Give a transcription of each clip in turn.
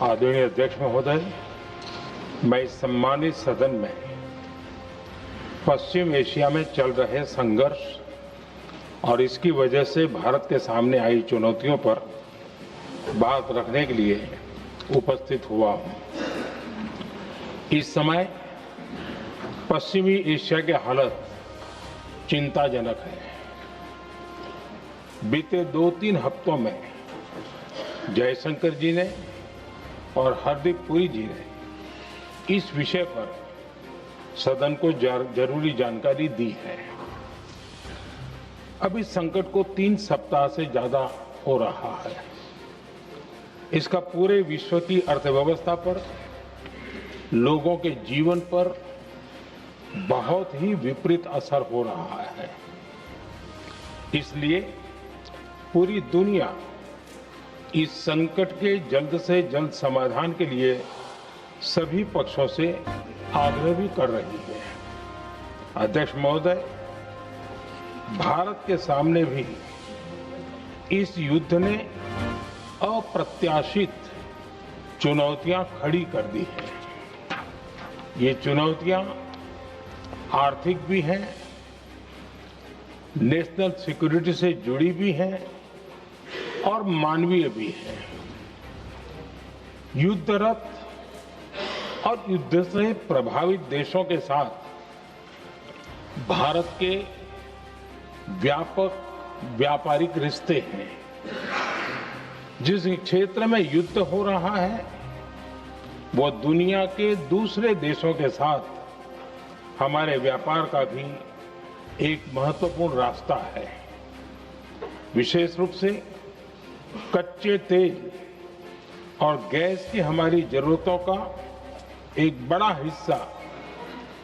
आदरणीय अध्यक्ष महोदय, मैं इस सम्मानित सदन में पश्चिम एशिया में चल रहे संघर्ष और इसकी वजह से भारत के सामने आई चुनौतियों पर बात रखने के लिए उपस्थित हुआ हूं। इस समय पश्चिमी एशिया की हालत चिंताजनक है। बीते 2-3 हफ्तों में जयशंकर जी ने और हरदीप पुरी जी ने इस विषय पर सदन को जरूरी जानकारी दी है। अब इस संकट को 3 सप्ताह से ज्यादा हो रहा है। इसका पूरे विश्व की अर्थव्यवस्था पर, लोगों के जीवन पर बहुत ही विपरीत असर हो रहा है। इसलिए पूरी दुनिया इस संकट के जल्द से जल्द समाधान के लिए सभी पक्षों से आग्रह भी कर रही है। अध्यक्ष महोदय, भारत के सामने भी इस युद्ध ने अप्रत्याशित चुनौतियां खड़ी कर दी हैं। ये चुनौतियां आर्थिक भी हैं, नेशनल सिक्योरिटी से जुड़ी भी हैं और मानवीय भी है। युद्धरत और युद्ध से प्रभावित देशों के साथ भारत के व्यापक व्यापारिक रिश्ते हैं। जिस क्षेत्र में युद्ध हो रहा है वो दुनिया के दूसरे देशों के साथ हमारे व्यापार का भी एक महत्वपूर्ण रास्ता है। विशेष रूप से कच्चे तेल और गैस की हमारी जरूरतों का एक बड़ा हिस्सा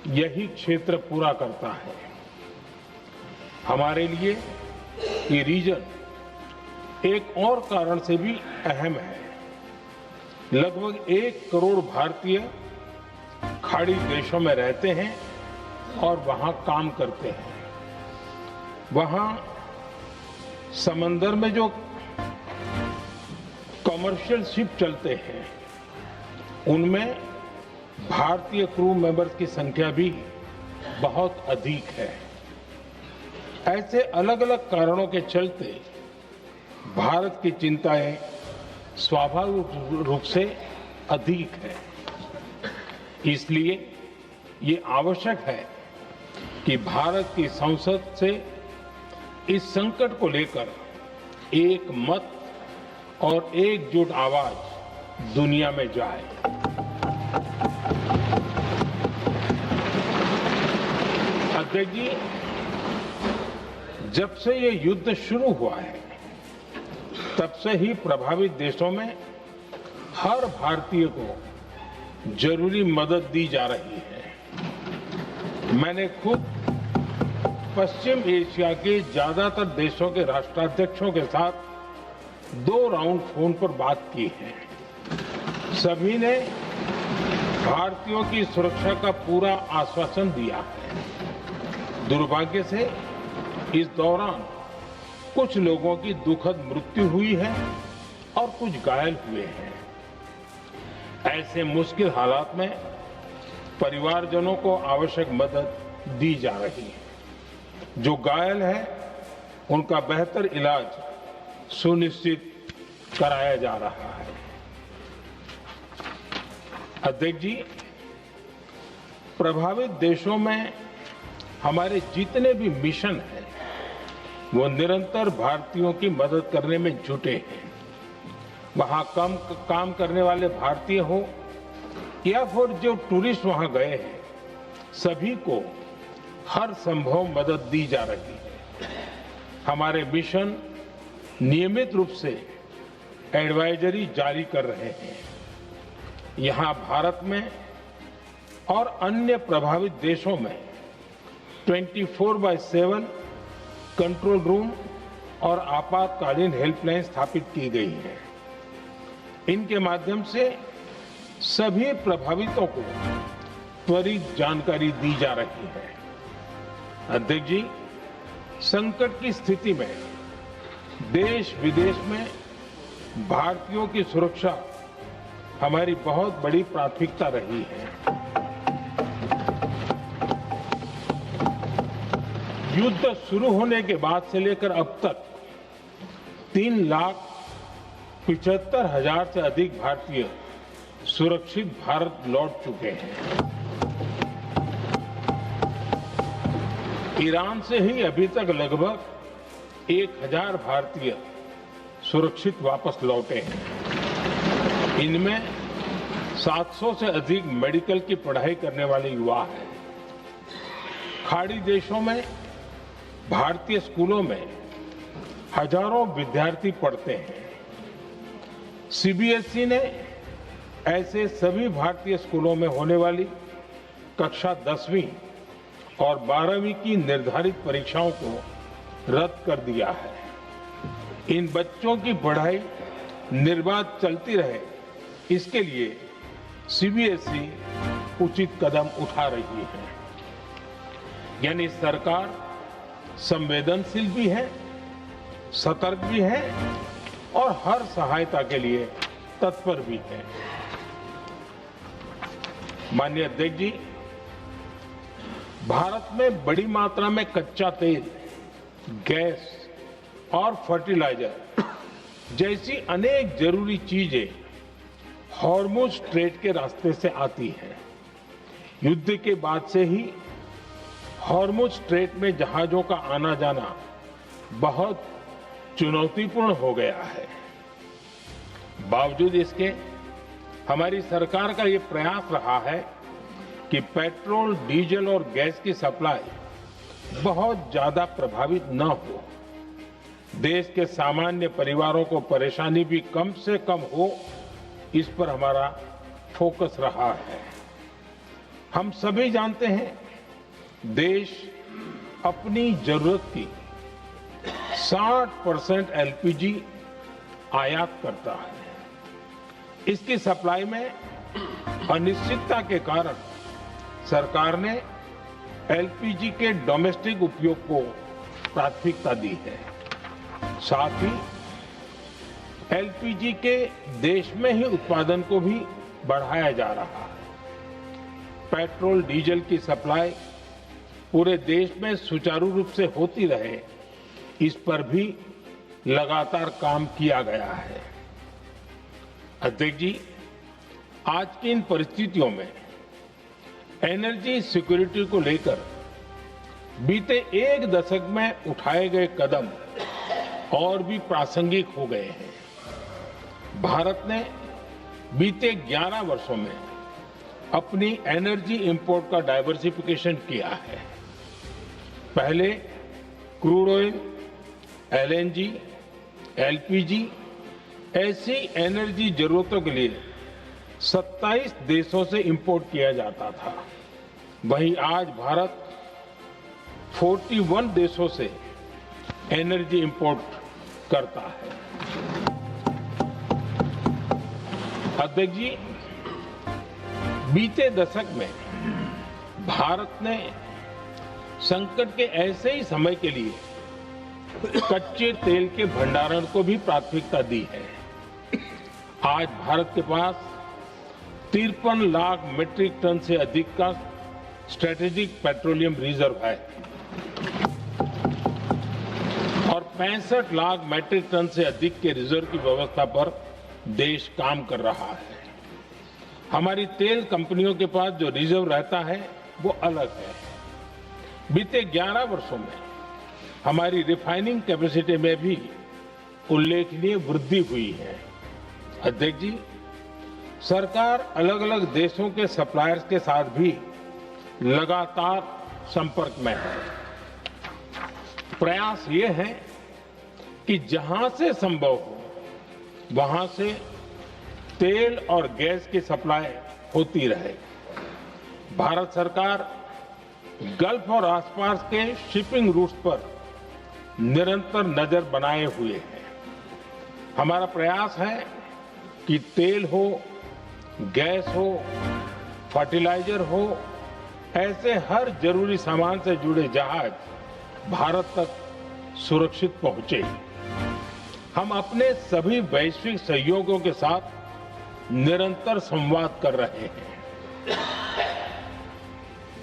यही क्षेत्र पूरा करता है। हमारे लिए ये रीजन एक और कारण से भी अहम है। लगभग 1 करोड़ भारतीय खाड़ी देशों में रहते हैं और वहां काम करते हैं। वहां समंदर में जो कमर्शियल शिप चलते हैं उनमें भारतीय क्रू मेंबर्स की संख्या भी बहुत अधिक है। ऐसे अलग अलग कारणों के चलते भारत की चिंताएं स्वाभाविक रूप से अधिक है। इसलिए ये आवश्यक है कि भारत की संसद से इस संकट को लेकर एक मत और एकजुट आवाज दुनिया में जाए। अध्यक्ष जी, जब से ये युद्ध शुरू हुआ है तब से ही प्रभावित देशों में हर भारतीय को जरूरी मदद दी जा रही है। मैंने खुद पश्चिम एशिया के ज्यादातर देशों के राष्ट्राध्यक्षों के साथ 2 राउंड फोन पर बात की है। सभी ने भारतीयों की सुरक्षा का पूरा आश्वासन दिया है। दुर्भाग्य से इस दौरान कुछ लोगों की दुखद मृत्यु हुई है और कुछ घायल हुए हैं। ऐसे मुश्किल हालात में परिवारजनों को आवश्यक मदद दी जा रही है। जो घायल है उनका बेहतर इलाज सुनिश्चित कराया जा रहा है। अध्यक्ष जी, प्रभावित देशों में हमारे जितने भी मिशन हैं वो निरंतर भारतीयों की मदद करने में जुटे हैं। वहां काम करने वाले भारतीय हो या फिर जो टूरिस्ट वहां गए हैं, सभी को हर संभव मदद दी जा रही है। हमारे मिशन नियमित रूप से एडवाइजरी जारी कर रहे हैं। यहां भारत में और अन्य प्रभावित देशों में 24/7 कंट्रोल रूम और आपातकालीन हेल्पलाइन स्थापित की गई है। इनके माध्यम से सभी प्रभावितों को त्वरित जानकारी दी जा रही है। अध्यक्ष जी, संकट की स्थिति में देश विदेश में भारतीयों की सुरक्षा हमारी बहुत बड़ी प्राथमिकता रही है। युद्ध शुरू होने के बाद से लेकर अब तक 3,75,000 से अधिक भारतीय सुरक्षित भारत लौट चुके हैं। ईरान से ही अभी तक लगभग 1,000 भारतीय सुरक्षित वापस लौटे हैं। इनमें 700 से अधिक मेडिकल की पढ़ाई करने वाले युवा हैं। खाड़ी देशों में भारतीय स्कूलों में हजारों विद्यार्थी पढ़ते हैं। सीबीएसई ने ऐसे सभी भारतीय स्कूलों में होने वाली कक्षा 10वीं और 12वीं की निर्धारित परीक्षाओं को रद्द कर दिया है। इन बच्चों की पढ़ाई निर्बाध चलती रहे, इसके लिए सीबीएसई उचित कदम उठा रही है। यानी सरकार संवेदनशील भी है, सतर्क भी है और हर सहायता के लिए तत्पर भी है। माननीय अध्यक्ष जी, भारत में बड़ी मात्रा में कच्चा तेल, गैस और फर्टिलाइजर जैसी अनेक जरूरी चीजें हॉर्मुज स्ट्रेट के रास्ते से आती हैं। युद्ध के बाद से ही हॉर्मुज स्ट्रेट में जहाजों का आना जाना बहुत चुनौतीपूर्ण हो गया है। बावजूद इसके हमारी सरकार का ये प्रयास रहा है कि पेट्रोल, डीजल और गैस की सप्लाई बहुत ज्यादा प्रभावित न हो। देश के सामान्य परिवारों को परेशानी भी कम से कम हो, इस पर हमारा फोकस रहा है। हम सभी जानते हैं, देश अपनी जरूरत की 60% एलपीजी आयात करता है। इसकी सप्लाई में अनिश्चितता के कारण सरकार ने एलपीजी के डोमेस्टिक उपयोग को प्राथमिकता दी है। साथ ही एलपीजी के देश में ही उत्पादन को भी बढ़ाया जा रहा है। पेट्रोल, डीजल की सप्लाई पूरे देश में सुचारू रूप से होती रहे, इस पर भी लगातार काम किया गया है। अध्यक्ष जी, आज की इन परिस्थितियों में एनर्जी सिक्योरिटी को लेकर बीते एक दशक में उठाए गए कदम और भी प्रासंगिक हो गए हैं। भारत ने बीते 11 वर्षों में अपनी एनर्जी इंपोर्ट का डाइवर्सिफिकेशन किया है। पहले क्रूड ऑयल, एलएनजी, एलपीजी ऐसी एनर्जी जरूरतों के लिए 27 देशों से इंपोर्ट किया जाता था। वहीं आज भारत 41 देशों से एनर्जी इंपोर्ट करता है। अध्यक्ष जी, बीते दशक में भारत ने संकट के ऐसे ही समय के लिए कच्चे तेल के भंडारण को भी प्राथमिकता दी है। आज भारत के पास 53 लाख मीट्रिक टन से अधिक का स्ट्रेटेजिक पेट्रोलियम रिजर्व है और 65 लाख मीट्रिक टन से अधिक के रिजर्व की व्यवस्था पर देश काम कर रहा है। हमारी तेल कंपनियों के पास जो रिजर्व रहता है वो अलग है। बीते 11 वर्षों में हमारी रिफाइनिंग कैपेसिटी में भी उल्लेखनीय वृद्धि हुई है। अध्यक्ष जी, सरकार अलग अलग देशों के सप्लायर्स के साथ भी लगातार संपर्क में है। प्रयास ये है कि जहां से संभव हो वहां से तेल और गैस की सप्लाई होती रहे। भारत सरकार गल्फ और आसपास के शिपिंग रूट्स पर निरंतर नजर बनाए हुए है। हमारा प्रयास है कि तेल हो, गैस हो, फर्टिलाइजर हो, ऐसे हर जरूरी सामान से जुड़े जहाज भारत तक सुरक्षित पहुंचे। हम अपने सभी वैश्विक सहयोगियों के साथ निरंतर संवाद कर रहे हैं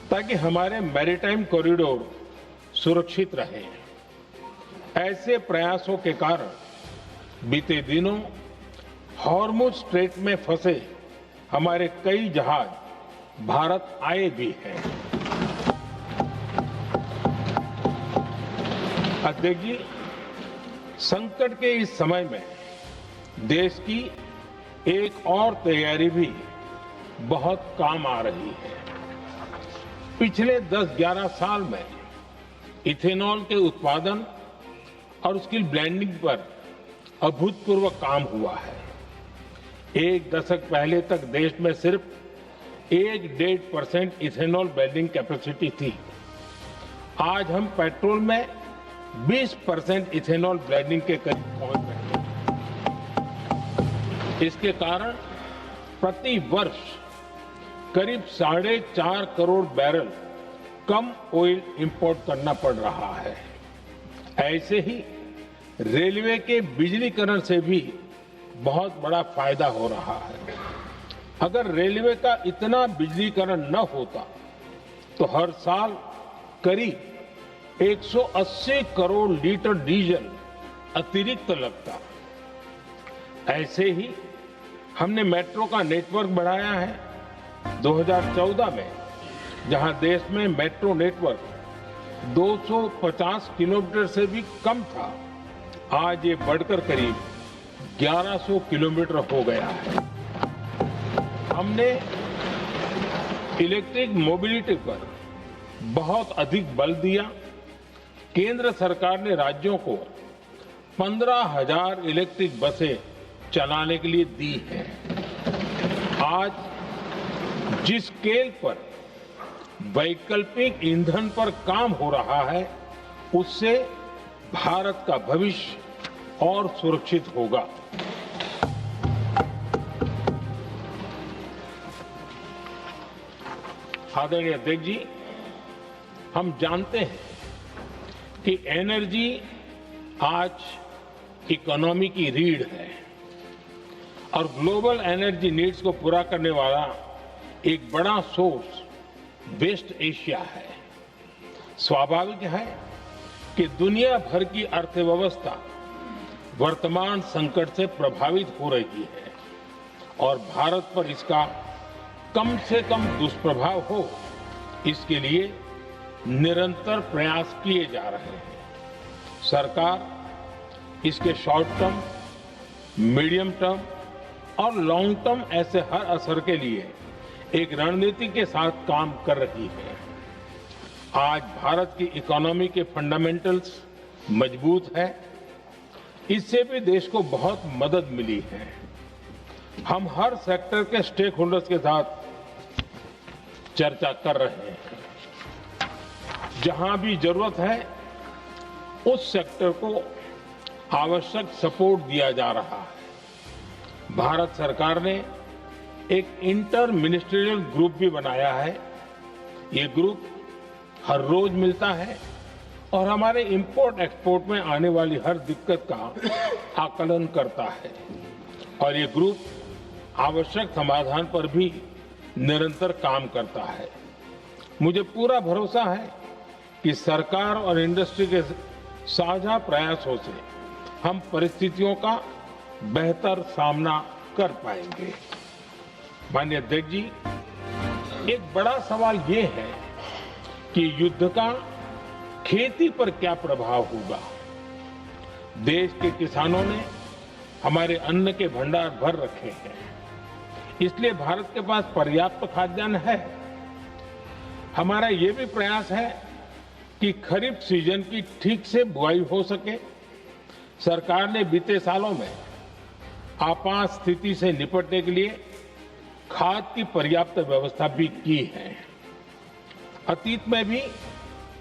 ताकि हमारे मैरीटाइम कॉरिडोर सुरक्षित रहे। ऐसे प्रयासों के कारण बीते दिनों हॉर्मुज स्ट्रेट में फंसे हमारे कई जहाज भारत आए भी हैं। अध्यक्ष जी, संकट के इस समय में देश की एक और तैयारी भी बहुत काम आ रही है। पिछले 10-11 साल में इथेनॉल के उत्पादन और उसकी ब्लेंडिंग पर अभूतपूर्व काम हुआ है। एक दशक पहले तक देश में सिर्फ 1-1.5% इथेनॉल ब्लेंडिंग कैपेसिटी थी। आज हम पेट्रोल में 20% इथेनॉल ब्लेंडिंग के करीब पहुंच रहे हैं। इसके कारण प्रति वर्ष करीब 4.5 करोड़ बैरल कम ऑयल इंपोर्ट करना पड़ रहा है। ऐसे ही रेलवे के बिजलीकरण से भी बहुत बड़ा फायदा हो रहा है। अगर रेलवे का इतना बिजलीकरण न होता तो हर साल करीब 180 करोड़ लीटर डीजल अतिरिक्त लगता। ऐसे ही हमने मेट्रो का नेटवर्क बढ़ाया है। 2014 में जहां देश में मेट्रो नेटवर्क 250 किलोमीटर से भी कम था, आज ये बढ़कर करीब 1100 किलोमीटर हो गया है। हमने इलेक्ट्रिक मोबिलिटी पर बहुत अधिक बल दिया। केंद्र सरकार ने राज्यों को 15,000 इलेक्ट्रिक बसें चलाने के लिए दी है। आज जिस स्केल पर वैकल्पिक ईंधन पर काम हो रहा है, उससे भारत का भविष्य और सुरक्षित होगा। आदरणीय अध्यक्ष जी, हम जानते हैं कि एनर्जी आज इकोनॉमी की रीढ़ है और ग्लोबल एनर्जी नीड्स को पूरा करने वाला एक बड़ा सोर्स वेस्ट एशिया है। स्वाभाविक है कि दुनिया भर की अर्थव्यवस्था वर्तमान संकट से प्रभावित हो रही है और भारत पर इसका कम से कम दुष्प्रभाव हो, इसके लिए निरंतर प्रयास किए जा रहे हैं। सरकार इसके शॉर्ट टर्म, मीडियम टर्म और लॉन्ग टर्म ऐसे हर असर के लिए एक रणनीति के साथ काम कर रही है। आज भारत की इकोनॉमी के फंडामेंटल्स मजबूत है। इससे भी देश को बहुत मदद मिली है। हम हर सेक्टर के स्टेक होल्डर्स के साथ चर्चा कर रहे हैं। जहां भी जरूरत है उस सेक्टर को आवश्यक सपोर्ट दिया जा रहा है। भारत सरकार ने एक इंटर मिनिस्ट्रियल ग्रुप भी बनाया है। ये ग्रुप हर रोज मिलता है और हमारे इंपोर्ट एक्सपोर्ट में आने वाली हर दिक्कत का आकलन करता है और ये ग्रुप आवश्यक समाधान पर भी निरंतर काम करता है। मुझे पूरा भरोसा है कि सरकार और इंडस्ट्री के साझा प्रयासों से हम परिस्थितियों का बेहतर सामना कर पाएंगे। माननीय अध्यक्ष जी, एक बड़ा सवाल ये है कि युद्ध का खेती पर क्या प्रभाव होगा। देश के किसानों ने हमारे अन्न के भंडार भर रखे हैं, इसलिए भारत के पास पर्याप्त खाद्यान्न है। हमारा ये भी प्रयास है कि खरीफ सीजन की ठीक से बुआई हो सके। सरकार ने बीते सालों में आपात स्थिति से निपटने के लिए खाद की पर्याप्त व्यवस्था भी की है। अतीत में भी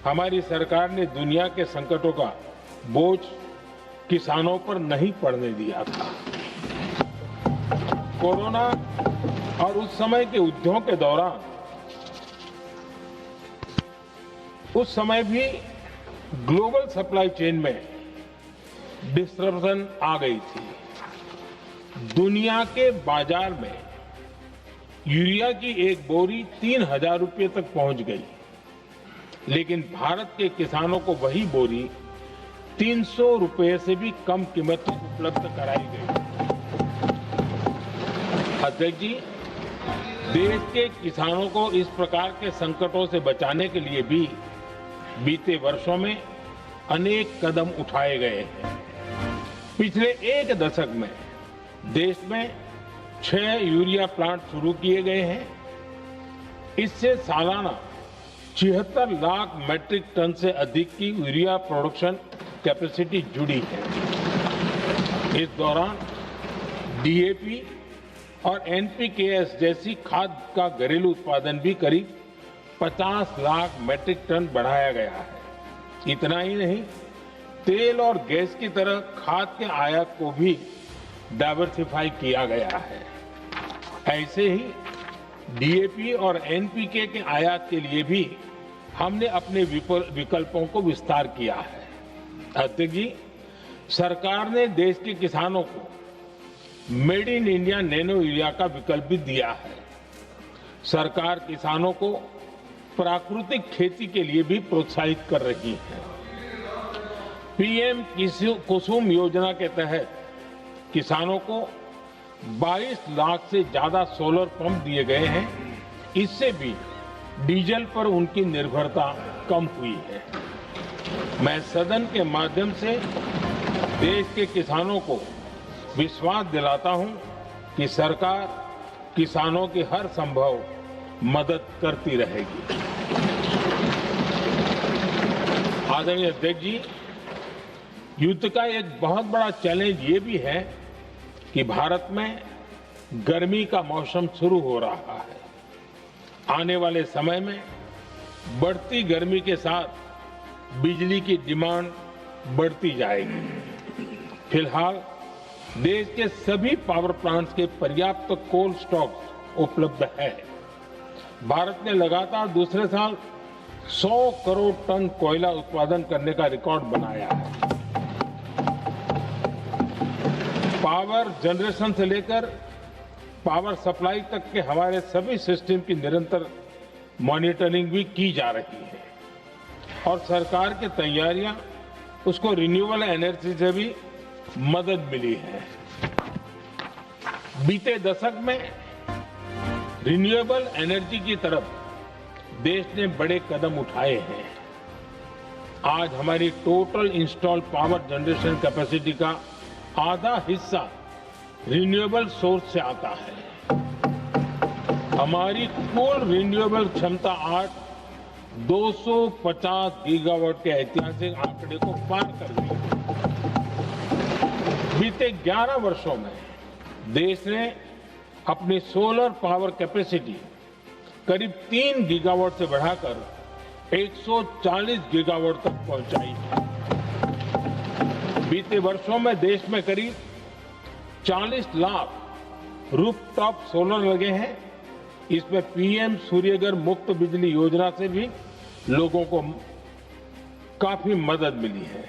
हमारी सरकार ने दुनिया के संकटों का बोझ किसानों पर नहीं पड़ने दिया था। कोरोना और उस समय के युद्धों के दौरान उस समय भी ग्लोबल सप्लाई चेन में डिस्टरप्शन आ गई थी। दुनिया के बाजार में यूरिया की एक बोरी 3,000 रुपये तक पहुंच गई, लेकिन भारत के किसानों को वही बोरी 300 रुपये से भी कम कीमत में उपलब्ध कराई गई। अध्यक्ष जी, देश के किसानों को इस प्रकार के संकटों से बचाने के लिए भी बीते वर्षों में अनेक कदम उठाए गए हैं। पिछले एक दशक में देश में 6 यूरिया प्लांट शुरू किए गए हैं। इससे सालाना 76 लाख मैट्रिक टन से अधिक की यूरिया प्रोडक्शन कैपेसिटी जुड़ी है। इस दौरान डीएपी और एनपीकेएस जैसी खाद का घरेलू उत्पादन भी करीब 50 लाख मैट्रिक टन बढ़ाया गया है। इतना ही नहीं, तेल और गैस की तरह खाद के आयात को भी डाइवर्सिफाई किया गया है। ऐसे ही डीएपी और एनपीके के आयात के लिए भी हमने अपने विकल्पों को विस्तार किया है। अध्यक्ष जी, सरकार ने देश के किसानों को made in India nano urea का विकल्प भी दिया है। सरकार किसानों को प्राकृतिक खेती के लिए भी प्रोत्साहित कर रही है। पीएम कुसुम योजना के तहत किसानों को 22 लाख से ज्यादा सोलर पंप दिए गए हैं। इससे भी डीजल पर उनकी निर्भरता कम हुई है। मैं सदन के माध्यम से देश के किसानों को विश्वास दिलाता हूं कि सरकार किसानों की हर संभव मदद करती रहेगी। आदरणीय अध्यक्ष जी, युद्ध का एक बहुत बड़ा चैलेंज ये भी है कि भारत में गर्मी का मौसम शुरू हो रहा है। आने वाले समय में बढ़ती गर्मी के साथ बिजली की डिमांड बढ़ती जाएगी। फिलहाल देश के सभी पावर प्लांट्स के पर्याप्त कोल्ड स्टॉक उपलब्ध है। भारत ने लगातार दूसरे साल 100 करोड़ टन कोयला उत्पादन करने का रिकॉर्ड बनाया है। पावर जनरेशन से लेकर पावर सप्लाई तक के हमारे सभी सिस्टम की निरंतर मॉनिटरिंग भी की जा रही है और सरकार की तैयारियां उसको रिन्यूएबल एनर्जी से भी मदद मिली है। बीते दशक में रिन्यूएबल एनर्जी की तरफ देश ने बड़े कदम उठाए हैं। आज हमारी total install power generation capacity का आधा हिस्सा रिन्यूएबल सोर्स से आता है। हमारी कुल रिन्यूएबल क्षमता आज 250 गीगावाट के ऐतिहासिक आंकड़े को पार कर गई। बीते 11 वर्षों में देश ने अपनी सोलर पावर कैपेसिटी करीब 3 गीगावाट से बढ़ाकर 140 गीगावाट तक पहुंचाई है। बीते वर्षों में देश में करीब 40 लाख रूफटॉप सोलर लगे हैं। इसमें पीएम सूर्यघर मुफ्त बिजली योजना से भी लोगों को काफी मदद मिली है।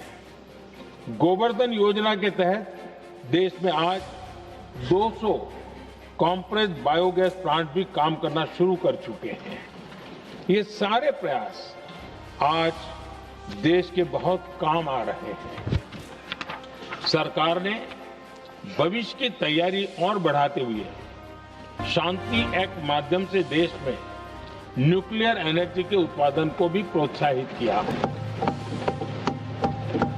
गोवर्धन योजना के तहत देश में आज 200 कॉम्प्रेस्ड बायोगैस प्लांट भी काम करना शुरू कर चुके हैं। ये सारे प्रयास आज देश के बहुत काम आ रहे हैं। सरकार ने भविष्य की तैयारी और बढ़ाते हुए शांति एक्ट माध्यम से देश में न्यूक्लियर एनर्जी के उत्पादन को भी प्रोत्साहित किया है।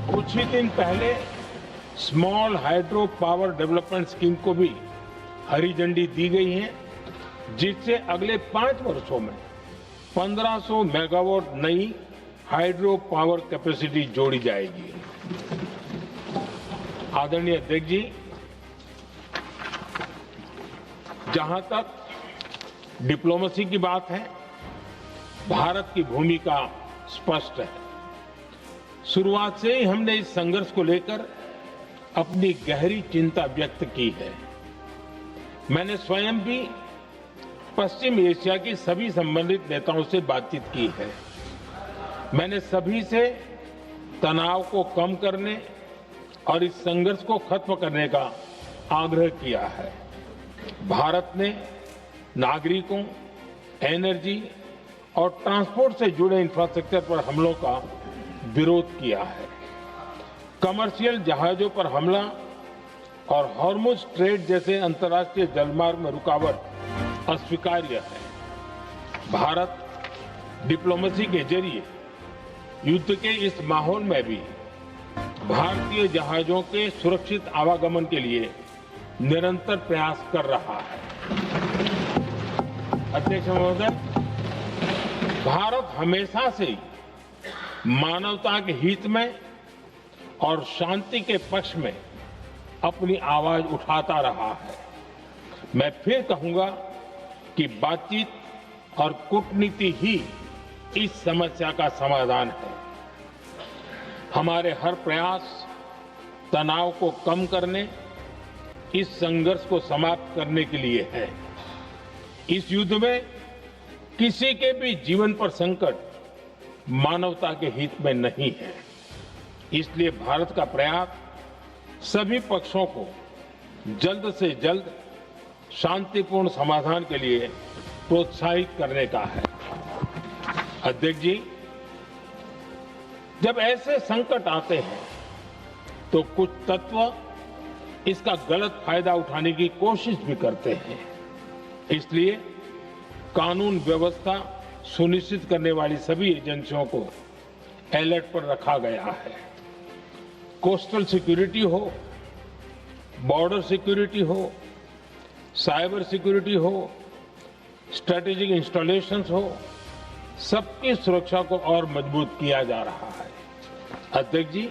कुछ ही दिन पहले small hydro power development scheme को भी हरी झंडी दी गई है, जिससे अगले 5 वर्षों में 1500 मेगावाट नई हाइड्रो पावर कैपेसिटी जोड़ी जाएगी। आदरणीय अध्यक्ष जी, जहां तक डिप्लोमेसी की बात है, भारत की भूमिका स्पष्ट है। शुरुआत से ही हमने इस संघर्ष को लेकर अपनी गहरी चिंता व्यक्त की है। मैंने स्वयं भी पश्चिम एशिया की सभी संबंधित नेताओं से बातचीत की है। मैंने सभी से तनाव को कम करने और इस संघर्ष को खत्म करने का आग्रह किया है। भारत ने नागरिकों, एनर्जी और ट्रांसपोर्ट से जुड़े इंफ्रास्ट्रक्चर पर हमलों का विरोध किया है। कमर्शियल जहाजों पर हमला और हॉर्मुज स्ट्रेट जैसे अंतर्राष्ट्रीय जलमार्ग में रुकावट अस्वीकार्य है। भारत डिप्लोमेसी के जरिए युद्ध के इस माहौल में भी भारतीय जहाजों के सुरक्षित आवागमन के लिए निरंतर प्रयास कर रहा है। अध्यक्ष महोदय, भारत हमेशा से ही मानवता के हित में और शांति के पक्ष में अपनी आवाज उठाता रहा है। मैं फिर कहूंगा कि बातचीत और कूटनीति ही इस समस्या का समाधान है। हमारे हर प्रयास तनाव को कम करने, इस संघर्ष को समाप्त करने के लिए है। इस युद्ध में किसी के भी जीवन पर संकट मानवता के हित में नहीं है। इसलिए भारत का प्रयास सभी पक्षों को जल्द से जल्द शांतिपूर्ण समाधान के लिए प्रोत्साहित करने का है। अध्यक्ष जी, जब ऐसे संकट आते हैं तो कुछ तत्व इसका गलत फायदा उठाने की कोशिश भी करते हैं। इसलिए कानून व्यवस्था सुनिश्चित करने वाली सभी एजेंसियों को अलर्ट पर रखा गया है। कोस्टल सिक्योरिटी हो, बॉर्डर सिक्योरिटी हो, साइबर सिक्योरिटी हो, स्ट्रेटेजिक इंस्टॉलेशंस हो, सबकी सुरक्षा को और मजबूत किया जा रहा है। अध्यक्ष जी,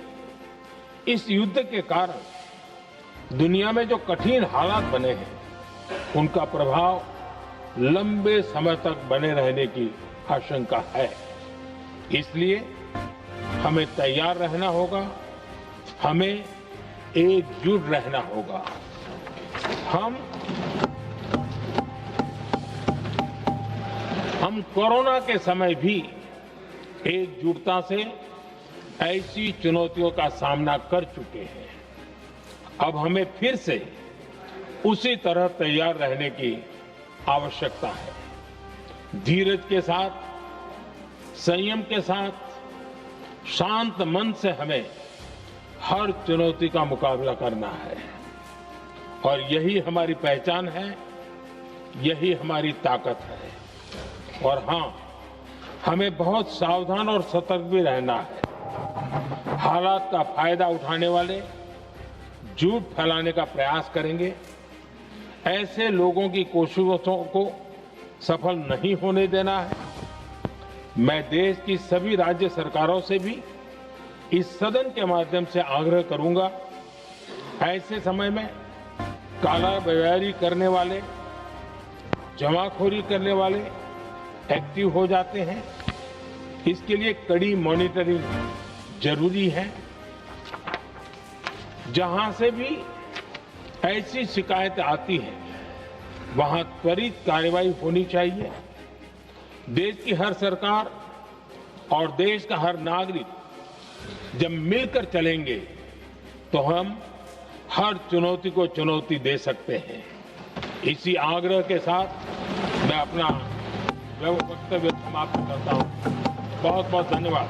इस युद्ध के कारण दुनिया में जो कठिन हालात बने हैं, उनका प्रभाव लंबे समय तक बने रहने की आशंका है। इसलिए हमें तैयार रहना होगा, हमें एकजुट रहना होगा। हम कोरोना के समय भी एकजुटता से ऐसी चुनौतियों का सामना कर चुके हैं। अब हमें फिर से उसी तरह तैयार रहने की आवश्यकता है। धीरज के साथ, संयम के साथ, शांत मन से हमें हर चुनौती का मुकाबला करना है और यही हमारी पहचान है, यही हमारी ताकत है। और हां, हमें बहुत सावधान और सतर्क भी रहना है। हालात का फायदा उठाने वाले झूठ फैलाने का प्रयास करेंगे, ऐसे लोगों की कोशिशों को सफल नहीं होने देना है। मैं देश की सभी राज्य सरकारों से भी इस सदन के माध्यम से आग्रह करूंगा, ऐसे समय में कालाबाजारी करने वाले, जमाखोरी करने वाले एक्टिव हो जाते हैं। इसके लिए कड़ी मॉनिटरिंग जरूरी है। जहां से भी ऐसी शिकायतें आती हैं, वहां त्वरित कार्रवाई होनी चाहिए। देश की हर सरकार और देश का हर नागरिक जब मिलकर चलेंगे तो हम हर चुनौती को चुनौती दे सकते हैं। इसी आग्रह के साथ मैं अपना वक्तव्य समाप्त करता हूं। बहुत बहुत धन्यवाद।